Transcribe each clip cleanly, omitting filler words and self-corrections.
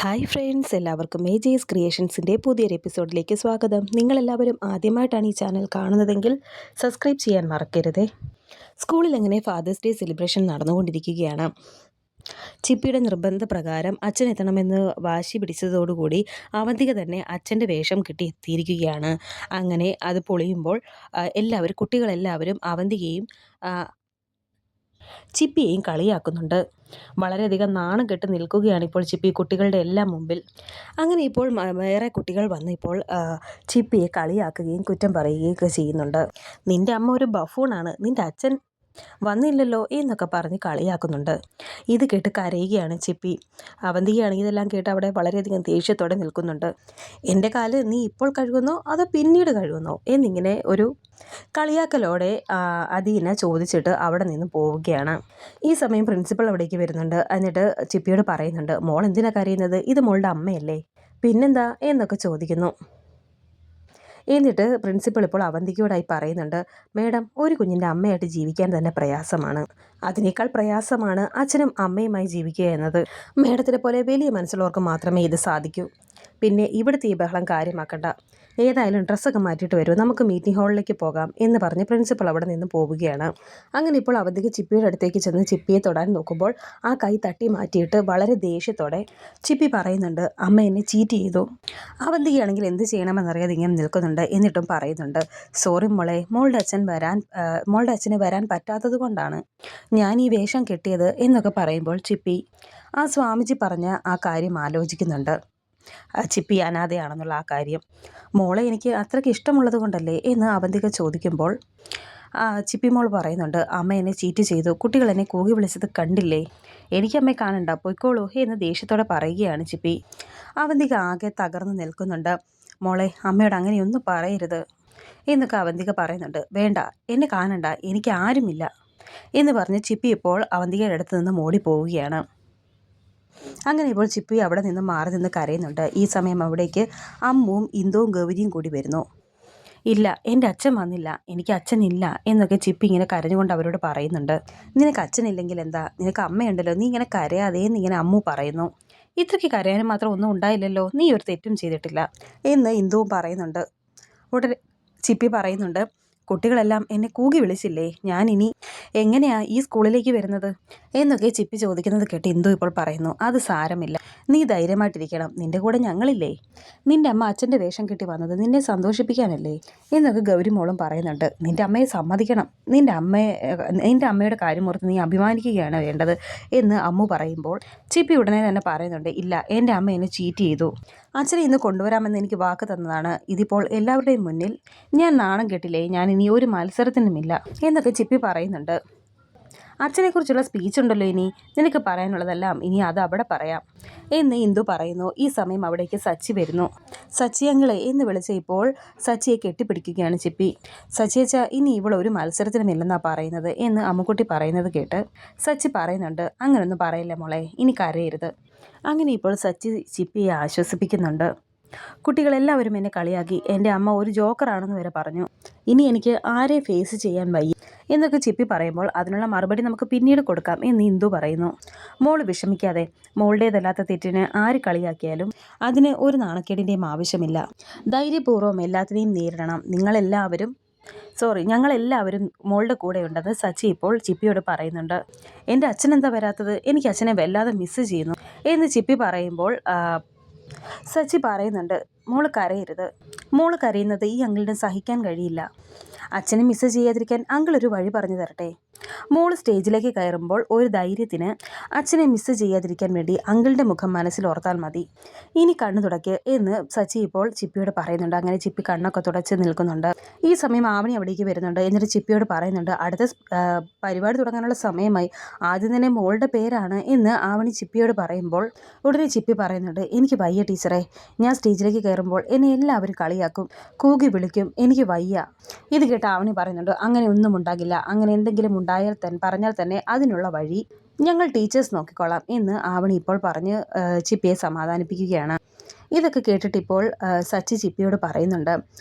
Hi friends, എല്ലാവർക്കും majors ക്രിയേഷൻസിൻ്റെ പുതിയൊരു എപ്പിസോഡിലേക്ക് സ്വാഗതം. നിങ്ങളെല്ലാവരും ആദ്യമായിട്ടാണ് ഈ ചാനൽ കാണുന്നതെങ്കിൽ സബ്സ്ക്രൈബ് ചെയ്യാൻ മറക്കരുതേ. സ്കൂളിൽ അങ്ങനെ ഫാദേഴ്സ് ഡേ സെലിബ്രേഷൻ നടന്നുകൊണ്ടിരിക്കുകയാണ്. ചിപ്പിയുടെ നിർബന്ധപ്രകാരം അച്ഛൻ എത്തണമെന്ന് വാശി പിടിച്ചതോടുകൂടി അവന്തിക തന്നെ അച്ഛൻ്റെ വേഷം കിട്ടി എത്തിയിരിക്കുകയാണ്. അങ്ങനെ അത് പൊളിയുമ്പോൾ കുട്ടികളെല്ലാവരും അവന്തികയും ചിപ്പിയെയും കളിയാക്കുന്നുണ്ട്. വളരെയധികം നാണം കെട്ട് നിൽക്കുകയാണ് ഇപ്പോൾ ചിപ്പി കുട്ടികളുടെ എല്ലാം മുമ്പിൽ. അങ്ങനെ ഇപ്പോൾ വേറെ കുട്ടികൾ വന്ന് ഇപ്പോൾ ചിപ്പിയെ കളിയാക്കുകയും കുറ്റം പറയുകയും ഒക്കെ ചെയ്യുന്നുണ്ട്. നിൻ്റെ അമ്മ ഒരു ബഫൂണാണ്, നിൻ്റെ അച്ഛൻ വന്നില്ലല്ലോ എന്നൊക്കെ പറഞ്ഞ് കളിയാക്കുന്നുണ്ട്. ഇത് കേട്ട് കരയുകയാണ് ചിപ്പി. അവന്തികയാണെങ്കിൽ ഇതെല്ലാം കേട്ട് അവിടെ വളരെയധികം ദേഷ്യത്തോടെ നിൽക്കുന്നുണ്ട്. എൻ്റെ കാല് നീ ഇപ്പോൾ കഴുകുന്നോ അതോ പിന്നീട് കഴുകുന്നോ എന്നിങ്ങനെ ഒരു കളിയാക്കലോടെ അദീന ചോദിച്ചിട്ട് അവിടെ നിന്ന് പോവുകയാണ്. ഈ സമയം പ്രിൻസിപ്പൾ അവിടേക്ക് വരുന്നുണ്ട്. എന്നിട്ട് ചിപ്പിയോട് പറയുന്നുണ്ട്, മോൾ എന്തിനാ കരയുന്നത്, ഇത് മോളുടെ അമ്മയല്ലേ, പിന്നെന്താ എന്നൊക്കെ ചോദിക്കുന്നു. എന്നിട്ട് പ്രിൻസിപ്പൾ ഇപ്പോൾ അവന്തികയോടായി പറയുന്നുണ്ട്, മേഡം, ഒരു കുഞ്ഞിൻ്റെ അമ്മയായിട്ട് ജീവിക്കാൻ തന്നെ പ്രയാസമാണ്. അതിനേക്കാൾ പ്രയാസമാണ് അച്ഛനും അമ്മയുമായി ജീവിക്കുക എന്നത്. മേഡത്തിനെ പോലെ വലിയ മനസ്സുള്ളവർക്ക് മാത്രമേ ഇത് സാധിക്കൂ. പിന്നെ ഇവിടുത്തെ ഈ ബഹളം കാര്യമാക്കണ്ട, ഏതായാലും ഡ്രസ്സൊക്കെ മാറ്റിയിട്ട് വരും, നമുക്ക് മീറ്റിംഗ് ഹാളിലേക്ക് പോകാം എന്ന് പറഞ്ഞ് പ്രിൻസിപ്പൾ അവിടെ നിന്ന് പോവുകയാണ്. അങ്ങനെ ഇപ്പോൾ അവന്തിക ചിപ്പിയുടെ അടുത്തേക്ക് ചെന്ന് ചിപ്പിയെ തൊടാൻ നോക്കുമ്പോൾ ആ കൈ തട്ടി മാറ്റിയിട്ട് വളരെ ദേഷ്യത്തോടെ ചിപ്പി പറയുന്നുണ്ട്, അമ്മ എന്നെ ചീറ്റ് ചെയ്തു. അവന്തികയാണെങ്കിൽ എന്ത് ചെയ്യണമെന്നറിയാതെ ഇങ്ങനെ നിൽക്കുന്നുണ്ട്. എന്നിട്ടും പറയുന്നുണ്ട്, സോറി മോളെ, മോളുടെ അച്ഛന് വരാൻ പറ്റാത്തത് കൊണ്ടാണ് ഞാൻ ഈ വേഷം കെട്ടിയത് എന്നൊക്കെ പറയുമ്പോൾ ചിപ്പി ആ സ്വാമിജി പറഞ്ഞ ആ കാര്യം ആലോചിക്കുന്നുണ്ട്. ചിപ്പി അനാഥയാണെന്നുള്ള ആ കാര്യം. മോളെ എനിക്ക് അത്രയ്ക്ക് ഇഷ്ടമുള്ളത് കൊണ്ടല്ലേ എന്ന് അവന്തിക ചോദിക്കുമ്പോൾ ചിപ്പി മോൾ പറയുന്നുണ്ട്, അമ്മ എന്നെ ചീറ്റ് ചെയ്തു, കുട്ടികൾ എന്നെ കൂകി വിളിച്ചത് കണ്ടില്ലേ, എനിക്കമ്മയെ കാണണ്ട, പൊയ്ക്കോളൂ എന്ന് ദേഷ്യത്തോടെ പറയുകയാണ് ചിപ്പി. അവന്തിക ആകെ തകർന്ന് നിൽക്കുന്നുണ്ട്. മോളെ, അമ്മയോട് അങ്ങനെയൊന്നും പറയരുത് എന്നൊക്കെ അവന്തിക പറയുന്നുണ്ട്. വേണ്ട, എന്നെ കാണണ്ട, എനിക്ക് ആരുമില്ല എന്ന് പറഞ്ഞ് ചിപ്പി ഇപ്പോൾ അവന്തികയുടെ അടുത്ത് നിന്ന് ഓടിപ്പോവുകയാണ്. അങ്ങനെ ഇപ്പോൾ ചിപ്പി അവിടെ നിന്ന് മാറി നിന്ന് കരയുന്നുണ്ട്. ഈ സമയം അവിടേക്ക് അമ്മുവും ഇന്ദുവും ഗൗരിയും കൂടി വരുന്നു. ഇല്ല, എൻ്റെ അച്ഛൻ വന്നില്ല, എനിക്ക് അച്ഛനില്ല എന്നൊക്കെ ചിപ്പി ഇങ്ങനെ കരഞ്ഞുകൊണ്ട് അവരോട് പറയുന്നുണ്ട്. നിനക്ക് അച്ഛനില്ലെങ്കിൽ എന്താ, നിനക്ക് അമ്മയുണ്ടല്ലോ, നീ ഇങ്ങനെ കരയാതെ എന്നിങ്ങനെ അമ്മു പറയുന്നു. ഇത്രയ്ക്ക് കരയാനും മാത്രം ഒന്നും ഉണ്ടായില്ലല്ലോ, നീ ഒരു തെറ്റും ചെയ്തിട്ടില്ല എന്ന് ഇന്ദുവും പറയുന്നുണ്ട്. ഉടനെ ചിപ്പി പറയുന്നുണ്ട്, കുട്ടികളെല്ലാം എന്നെ കൂകി വിളിച്ചില്ലേ, ഞാനിനി എങ്ങനെയാ ഈ സ്കൂളിലേക്ക് വരുന്നത് എന്നൊക്കെ ചിപ്പി ചോദിക്കുന്നത് കേട്ട് ഇന്ദു ഇപ്പോൾ പറയുന്നു, അത് സാരമില്ല, നീ ധൈര്യമായിട്ടിരിക്കണം, നിൻ്റെ കൂടെ ഞങ്ങളില്ലേ, നിൻ്റെ അമ്മ അച്ഛൻ്റെ വേഷം കെട്ടി വന്നത് നിന്നെ സന്തോഷിപ്പിക്കാനല്ലേ എന്നൊക്കെ ഗൗരി മോളും പറയുന്നുണ്ട്. നിൻ്റെ അമ്മയെ സമ്മതിക്കണം, നിൻ്റെ അമ്മയുടെ കാര്യം ഓർത്ത് നീ അഭിമാനിക്കുകയാണ് വേണ്ടത് എന്ന് അമ്മു പറയുമ്പോൾ ചിപ്പി ഉടനെ തന്നെ പറയുന്നുണ്ട്, ഇല്ല, എൻ്റെ അമ്മ എന്നെ ചീറ്റ് ചെയ്തു, അച്ഛനെ ഇന്ന് കൊണ്ടുവരാമെന്ന് എനിക്ക് വാക്ക് തന്നതാണ്, ഇതിപ്പോൾ എല്ലാവരുടെയും മുന്നിൽ ഞാൻ നാണം കെട്ടില്ലേ, ഞാൻ ഇനി ഒരു മത്സരത്തിനുമില്ല എന്നൊക്കെ ചിപ്പി പറയുന്നുണ്ട്. അച്ഛനെക്കുറിച്ചുള്ള സ്പീച്ച് ഉണ്ടല്ലോ, ഇനി നിനക്ക് പറയാനുള്ളതെല്ലാം ഇനി അത് അവിടെ പറയാം എന്ന് ഇന്ദു പറയുന്നു. ഈ സമയം അവിടേക്ക് സച്ചി വരുന്നു. സച്ചി അങ്കിളെ എന്ന് വിളിച്ച ഇപ്പോൾ സച്ചിയെ കെട്ടിപ്പിടിക്കുകയാണ് ചിപ്പി. സച്ചിയച്ച, ഇനി ഇവിടെ ഒരു മത്സരത്തിനുമില്ലെന്നാണ് പറയുന്നത് എന്ന് അമ്മുക്കുട്ടി പറയുന്നത് കേട്ട് സച്ചി പറയുന്നുണ്ട്, അങ്ങനൊന്നും പറയില്ല മോളെ, ഇനി കരയരുത്. അങ്ങനെ ഇപ്പോൾ സച്ചി ചിപ്പിയെ ആശ്വസിപ്പിക്കുന്നുണ്ട്. കുട്ടികളെല്ലാവരും എന്നെ കളിയാക്കി, എൻ്റെ അമ്മ ഒരു ജോക്കറാണെന്ന് വരെ പറഞ്ഞു, ഇനി എനിക്ക് ആരെ ഫേസ് ചെയ്യാൻ വയ്യ എന്നൊക്കെ ചിപ്പി പറയുമ്പോൾ അതിനുള്ള മറുപടി നമുക്ക് പിന്നീട് കൊടുക്കാം എന്ന് ഇന്ദു പറയുന്നു. മോള് വിഷമിക്കാതെ, മോളുടേതല്ലാത്ത തെറ്റിന് ആര് കളിയാക്കിയാലും അതിന് ഒരു നാണക്കേടിൻ്റെയും ആവശ്യമില്ല, ധൈര്യപൂർവ്വം എല്ലാത്തിനെയും നേരിടണം, ഞങ്ങളെല്ലാവരും മോളുടെ കൂടെയുണ്ടെന്ന് സച്ചി ഇപ്പോൾ ചിപ്പിയോട് പറയുന്നുണ്ട്. എൻ്റെ അച്ഛനെന്താ വരാത്തത്, എനിക്ക് അച്ഛനെ വല്ലാതെ മിസ്സ് ചെയ്യുന്നു എന്ന് ചിപ്പി പറയുമ്പോൾ സച്ചി പറയുന്നുണ്ട്, മോള് കരയരുത്, മോള് കരയുന്നത് ഈ അങ്കിളിന് സഹിക്കാൻ കഴിയില്ല, അച്ഛനെ മിസ് ചെയ്യാതിരിക്കാൻ അങ്കിൾ ഒരു വഴി പറഞ്ഞു തരട്ടെ, മോള് സ്റ്റേജിലേക്ക് കയറുമ്പോൾ ഒരു ധൈര്യത്തിന് അച്ഛനെ മിസ് ചെയ്യാതിരിക്കാൻ വേണ്ടി അങ്കിളിൻ്റെ മുഖം മനസ്സിൽ ഓർത്താൽ മതി, ഇനി കണ്ണു തുടയ്ക്ക് എന്ന് സച്ചി ഇപ്പോൾ ചിപ്പിയോട് പറയുന്നുണ്ട്. അങ്ങനെ ചിപ്പി കണ്ണൊക്കെ തുടച്ച് നിൽക്കുന്നുണ്ട്. ഈ സമയം ആവണി അവിടേക്ക് വരുന്നുണ്ട്. എന്നിട്ട് ചിപ്പിയോട് പറയുന്നുണ്ട്, അടുത്ത പരിപാടി തുടങ്ങാനുള്ള സമയമായി, ആദ്യം തന്നെ മോളുടെ പേരാണ് എന്ന് ആവണി ചിപ്പിയോട് പറയുമ്പോൾ ഉടനെ ചിപ്പി പറയുന്നുണ്ട്, എനിക്ക് വയ്യ ടീച്ചറെ, ഞാൻ സ്റ്റേജിലേക്ക് കയറുമ്പോൾ എന്നെ എല്ലാവരും കളിയാക്കും, കൂകി വിളിക്കും, എനിക്ക് വയ്യ. ഇത് കേട്ട് ആവണി പറയുന്നുണ്ട്, അങ്ങനെ ഒന്നും ഉണ്ടാകില്ല, അങ്ങനെ എന്തെങ്കിലും പറഞ്ഞാൽ തന്നെ അതിനുള്ള വഴി ഞങ്ങൾ ടീച്ചേഴ്സ് നോക്കിക്കോളാം എന്ന് ആവണി ഇപ്പോൾ പറഞ്ഞ് ചിപ്പിയെ സമാധാനിപ്പിക്കുകയാണ്. ഇതൊക്കെ കേട്ടിട്ട് ഇപ്പോൾ സച്ചി ചിപ്പിയോട് പറയുന്നുണ്ട്,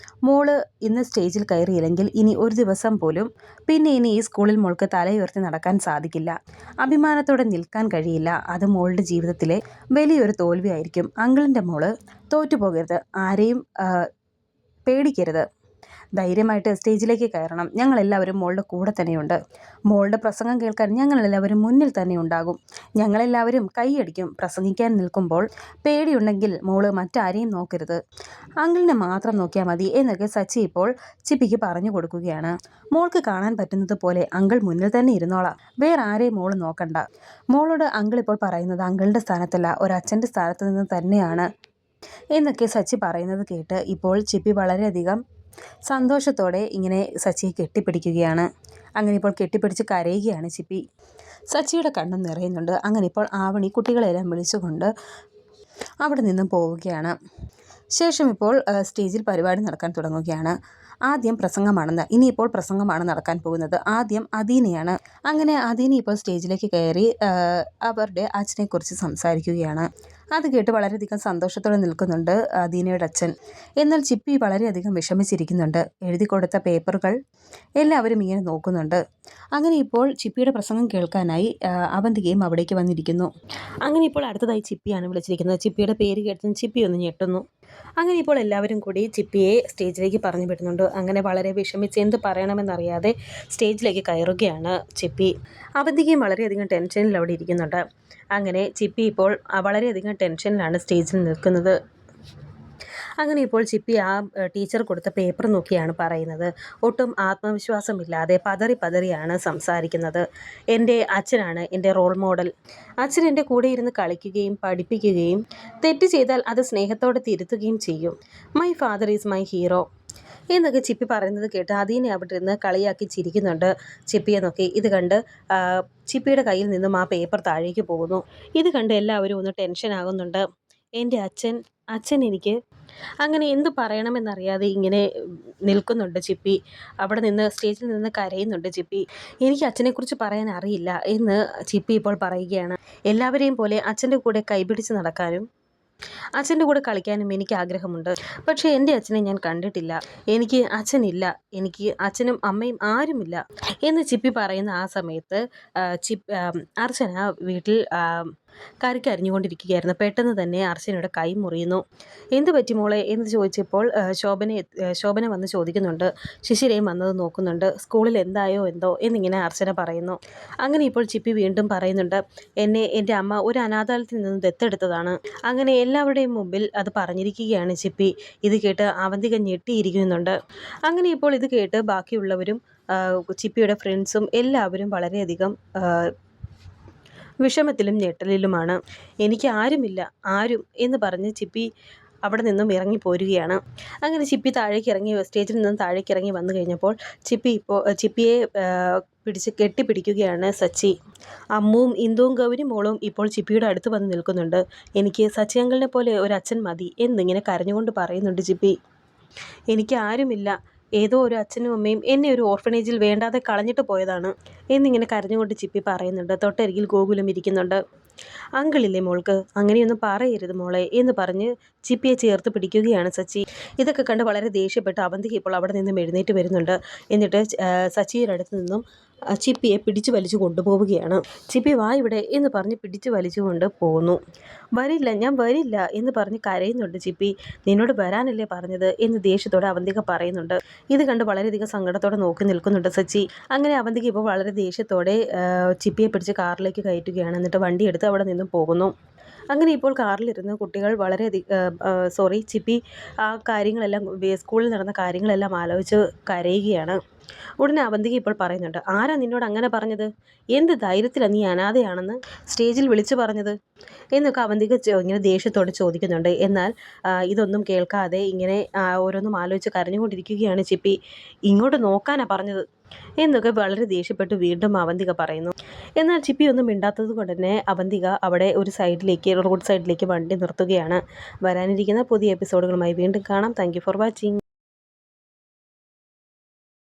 മോള് ഇന്ന് സ്റ്റേജിൽ കയറിയില്ലെങ്കിൽ ഇനി ഒരു ദിവസം പോലും പിന്നെ ഇനി ഈ സ്കൂളിൽ മോൾക്ക് തലയുയർത്തി നടക്കാൻ സാധിക്കില്ല, അഭിമാനത്തോടെ നിൽക്കാൻ കഴിയില്ല. അത് മോളുടെ ജീവിതത്തിലെ വലിയൊരു തോൽവിയായിരിക്കും. അങ്കിളിൻ്റെ മോള് തോറ്റുപോകരുത്, ആരെയും പേടിക്കരുത്, ധൈര്യമായിട്ട് സ്റ്റേജിലേക്ക് കയറണം. ഞങ്ങളെല്ലാവരും മോളുടെ കൂടെ തന്നെയുണ്ട്. മോളുടെ പ്രസംഗം കേൾക്കാൻ ഞങ്ങളെല്ലാവരും മുന്നിൽ തന്നെ ഉണ്ടാകും. ഞങ്ങളെല്ലാവരും കൈയടിക്കും. പ്രസംഗിക്കാൻ നിൽക്കുമ്പോൾ പേടിയുണ്ടെങ്കിൽ മോള് മറ്റാരെയും നോക്കരുത്, അങ്കിളിനെ മാത്രം നോക്കിയാൽ മതി എന്നൊക്കെ സച്ചി ഇപ്പോൾ ചിപ്പിക്ക് പറഞ്ഞു കൊടുക്കുകയാണ്. മോൾക്ക് കാണാൻ പറ്റുന്നത് പോലെ അങ്കിൾ മുന്നിൽ തന്നെ ഇരുന്നോളാം, വേറെ ആരെയും മോള് നോക്കണ്ട. മോളോട് അങ്കിൾ ഇപ്പോൾ പറയുന്നത് അങ്കിളിൻ്റെ സ്ഥാനത്തല്ല, ഒരച്ഛൻ്റെ സ്ഥാനത്ത് നിന്ന് തന്നെയാണ് എന്നൊക്കെ സച്ചി പറയുന്നത് കേട്ട് ഇപ്പോൾ ചിപ്പി വളരെയധികം സന്തോഷത്തോടെ ഇങ്ങനെ സച്ചിയെ കെട്ടിപ്പിടിക്കുകയാണ്. അങ്ങനെ ഇപ്പോൾ കെട്ടിപ്പിടിച്ച് കരയുകയാണ് ചിപ്പി. സച്ചിയുടെ കണ്ണും നിറയുന്നുണ്ട്. അങ്ങനെ ഇപ്പോൾ ആവണി കുട്ടികളെല്ലാം വിളിച്ചുകൊണ്ട് അവിടെ നിന്നും പോവുകയാണ്. ശേഷം ഇപ്പോൾ സ്റ്റേജിൽ പരിപാടി നടക്കാൻ തുടങ്ങുകയാണ്. ആദ്യം പ്രസംഗമാണെന്ന്, ഇനിയിപ്പോൾ പ്രസംഗമാണ് നടക്കാൻ പോകുന്നത്. ആദ്യം അദീനയാണ്. അങ്ങനെ അദീന ഇപ്പോൾ സ്റ്റേജിലേക്ക് കയറി അവരുടെ അച്ഛനെക്കുറിച്ച് സംസാരിക്കുകയാണ്. അത് കേട്ട് വളരെയധികം സന്തോഷത്തോടെ നിൽക്കുന്നുണ്ട് അദീനയുടെ അച്ഛൻ. എന്നാൽ ചിപ്പി വളരെയധികം വിഷമിച്ചിരിക്കുന്നുണ്ട്. എഴുതി കൊടുത്ത പേപ്പറുകൾ എല്ലാവരും ഇങ്ങനെ നോക്കുന്നുണ്ട്. അങ്ങനെ ഇപ്പോൾ ചിപ്പിയുടെ പ്രസംഗം കേൾക്കാനായി അവന്തികയും അവിടേക്ക് വന്നിരിക്കുന്നു. അങ്ങനെ ഇപ്പോൾ അടുത്തതായി ചിപ്പിയാണ് വിളിച്ചിരിക്കുന്നത്. ചിപ്പിയുടെ പേര് കേട്ടതും ചിപ്പി ഒന്ന് ഞെട്ടുന്നു. അങ്ങനെ ഇപ്പോൾ എല്ലാവരും കൂടി ചിപ്പിയെ സ്റ്റേജിലേക്ക് പറഞ്ഞു വിടുന്നുണ്ട്. അങ്ങനെ വളരെ വിഷമിച്ച് എന്ത് പറയണമെന്നറിയാതെ സ്റ്റേജിലേക്ക് കയറുകയാണ് ചിപ്പി. അവന്തികയും വളരെയധികം ടെൻഷനിൽ അവിടെ ഇരിക്കുന്നുണ്ട്. അങ്ങനെ ചിപ്പി ഇപ്പോൾ വളരെയധികം ടെൻഷനിലാണ് സ്റ്റേജിൽ നിൽക്കുന്നത്. അങ്ങനെ ഇപ്പോൾ ചിപ്പി ആ ടീച്ചർ കൊടുത്ത പേപ്പർ നോക്കിയാണ് പറയുന്നത്. ഒട്ടും ആത്മവിശ്വാസമില്ലാതെ പതറി പതറിയാണ് സംസാരിക്കുന്നത്. എൻ്റെ അച്ഛനാണ് എൻ്റെ റോൾ മോഡൽ. അച്ഛൻ എൻ്റെ കൂടെ ഇരുന്ന് കളിക്കുകയും പഠിപ്പിക്കുകയും തെറ്റ് ചെയ്താൽ അത് സ്നേഹത്തോടെ തിരുത്തുകയും ചെയ്യും. My father is my hero എന്നൊക്കെ ചിപ്പി പറയുന്നത് കേട്ട് അദീനെ അവിടെ ഇരുന്ന് കളിയാക്കി ചിരിക്കുന്നുണ്ട് ചിപ്പിയെ നോക്കി. ഇത് കണ്ട് ചിപ്പിയുടെ കയ്യിൽ നിന്നും ആ പേപ്പർ താഴേക്ക് പോകുന്നു. ഇത് കണ്ട് എല്ലാവരും ഒന്ന് ടെൻഷൻ ആകുന്നുണ്ട്. എൻ്റെ അച്ഛൻ എനിക്ക് അങ്ങനെ എന്ത് പറയണമെന്നറിയാതെ ഇങ്ങനെ നിൽക്കുന്നുണ്ട് ചിപ്പി. അവിടെ നിന്ന് സ്റ്റേജിൽ നിന്ന് കരയുന്നുണ്ട് ചിപ്പി. എനിക്ക് അച്ഛനെക്കുറിച്ച് പറയാൻ അറിയില്ല എന്ന് ചിപ്പി ഇപ്പോൾ പറയുകയാണ്. എല്ലാവരെയും പോലെ അച്ഛൻ്റെ കൂടെ കൈപിടിച്ച് നടക്കാനും അച്ഛൻ്റെ കൂടെ കളിക്കാനും എനിക്ക് ആഗ്രഹമുണ്ട്. പക്ഷേ എൻ്റെ അച്ഛനെ ഞാൻ കണ്ടിട്ടില്ല, എനിക്ക് അച്ഛനില്ല, എനിക്ക് അച്ഛനും അമ്മയും ആരുമില്ല എന്ന് ചിപ്പി പറയുന്ന ആ സമയത്ത് അർച്ചന വീട്ടിൽ കറിക്കരിഞ്ഞുകൊണ്ടിരിക്കുകയായിരുന്നു. പെട്ടെന്ന് തന്നെ അർച്ചനയുടെ കൈ മുറിയുന്നു. എന്ത് പറ്റി മോളെ എന്ന് ചോദിച്ചപ്പോൾ ശോഭന വന്ന് ചോദിക്കുന്നുണ്ട്. ശിശിരയും വന്നത് നോക്കുന്നുണ്ട്. സ്കൂളിൽ എന്തായോ എന്തോ എന്നിങ്ങനെ അർച്ചന പറയുന്നു. അങ്ങനെ ഇപ്പോൾ ചിപ്പി വീണ്ടും പറയുന്നുണ്ട്, എൻ്റെ അമ്മ ഒരു അനാഥാലയത്തിൽ നിന്ന് ദത്തെടുത്തതാണ്. അങ്ങനെ എല്ലാവരുടെയും മുമ്പിൽ അത് പറഞ്ഞിരിക്കുകയാണ് ചിപ്പി. ഇത് കേട്ട് അവന്തിക ഞെട്ടിയിരിക്കുന്നുണ്ട്. അങ്ങനെ ഇപ്പോൾ ഇത് കേട്ട് ബാക്കിയുള്ളവരും ചിപ്പിയുടെ ഫ്രണ്ട്സും എല്ലാവരും വളരെയധികം വിഷമത്തിലും ഞെട്ടലിലുമാണ്. എനിക്ക് ആരുമില്ല, ആരും എന്ന് പറഞ്ഞ് ചിപ്പി അവിടെ നിന്നും ഇറങ്ങിപ്പോരുകയാണ്. അങ്ങനെ ചിപ്പി സ്റ്റേജിൽ നിന്നും താഴേക്ക് ഇറങ്ങി വന്നു കഴിഞ്ഞപ്പോൾ ചിപ്പിയെ പിടിച്ച് കെട്ടിപ്പിടിക്കുകയാണ് സച്ചി. അമ്മുവും ഇന്ദുവും ഗൗരി മോളും ഇപ്പോൾ ചിപ്പിയുടെ അടുത്ത് വന്ന് നിൽക്കുന്നുണ്ട്. എനിക്ക് സച്ചി അങ്കിളിനെ പോലെ ഒരു അച്ഛൻ മതി എന്നിങ്ങനെ കരഞ്ഞുകൊണ്ട് പറയുന്നുണ്ട് ചിപ്പി. എനിക്ക് ആരുമില്ല, ഏതോ ഒരു അച്ഛനും അമ്മയും എന്നെ ഒരു ഓർഫനേജിൽ വേണ്ടാതെ കളഞ്ഞിട്ട് പോയതാണ് എന്നിങ്ങനെ കരഞ്ഞുകൊണ്ട് ചിപ്പി പറയുന്നുണ്ട്. തൊട്ടരികിൽ ഗോകുലം ഇരിക്കുന്നുണ്ട്. അങ്കിളില്ലേ മോൾക്ക്, അങ്ങനെയൊന്നും പറയരുത് മോളെ എന്ന് പറഞ്ഞ് ചിപ്പിയെ ചേർത്ത് പിടിക്കുകയാണ് സച്ചി. ഇതൊക്കെ കണ്ട് വളരെ ദേഷ്യപ്പെട്ട് അവന്തിക ഇപ്പോൾ അവിടെ നിന്നും എഴുന്നേറ്റ് വരുന്നുണ്ട്. എന്നിട്ട് സച്ചിയുടെ അടുത്ത് നിന്നും ചിപ്പിയെ പിടിച്ചു വലിച്ചു കൊണ്ടുപോവുകയാണ്. ചിപ്പി വാ ഇവിടെ എന്ന് പറഞ്ഞ് പിടിച്ചു വലിച്ചുകൊണ്ട് പോകുന്നു. വരില്ല, ഞാൻ വരില്ല എന്ന് പറഞ്ഞ് കരയുന്നുണ്ട് ചിപ്പി. നിന്നോട് വരാനല്ലേ പറഞ്ഞത് എന്ന് ദേഷ്യത്തോടെ അവന്തിക പറയുന്നുണ്ട്. ഇത് കണ്ട് വളരെയധികം സങ്കടത്തോടെ നോക്കി നിൽക്കുന്നുണ്ട് സച്ചി. അങ്ങനെ അവന്തിക ഇപ്പോൾ വളരെ ദേഷ്യത്തോടെ ചിപ്പിയെ പിടിച്ച് കാറിലേക്ക് കയറ്റുകയാണ്. എന്നിട്ട് വണ്ടിയെടുത്ത് അവിടെ നിന്നും പോകുന്നു. അങ്ങനെ ഇപ്പോൾ കാറിലിരുന്ന് കുട്ടികൾ ചിപ്പി ആ കാര്യങ്ങളെല്ലാം സ്കൂളിൽ നടന്ന കാര്യങ്ങളെല്ലാം ആലോചിച്ച് കരയുകയാണ്. ഉടനെ അവന്തിക ഇപ്പോൾ പറയുന്നുണ്ട്, ആരാ നിന്നോട് അങ്ങനെ പറഞ്ഞത്? എന്ത് ധൈര്യത്തിലാണ് നീ അനാഥയാണെന്ന് സ്റ്റേജിൽ വിളിച്ചു പറഞ്ഞത് എന്നൊക്കെ അവന്തിക ഇങ്ങനെ ദേഷ്യത്തോടെ ചോദിക്കുന്നുണ്ട്. എന്നാൽ ഇതൊന്നും കേൾക്കാതെ ഇങ്ങനെ ഓരോന്നും ആലോചിച്ച് കരഞ്ഞുകൊണ്ടിരിക്കുകയാണ് ചിപ്പി. ഇങ്ങോട്ട് നോക്കാനാ പറഞ്ഞത് എന്നൊക്കെ വളരെ ദേഷ്യപ്പെട്ട് വീണ്ടും അവന്തിക പറയുന്നു. എന്നാൽ ചിപ്പി ഒന്നും മിണ്ടാത്തത് കൊണ്ട് തന്നെ അവന്തിക അവിടെ ഒരു റോഡ് സൈഡിലേക്ക് വണ്ടി നിർത്തുകയാണ്. വരാനിരിക്കുന്ന പുതിയ എപ്പിസോഡുകളുമായി വീണ്ടും കാണാം. Thank you for watching.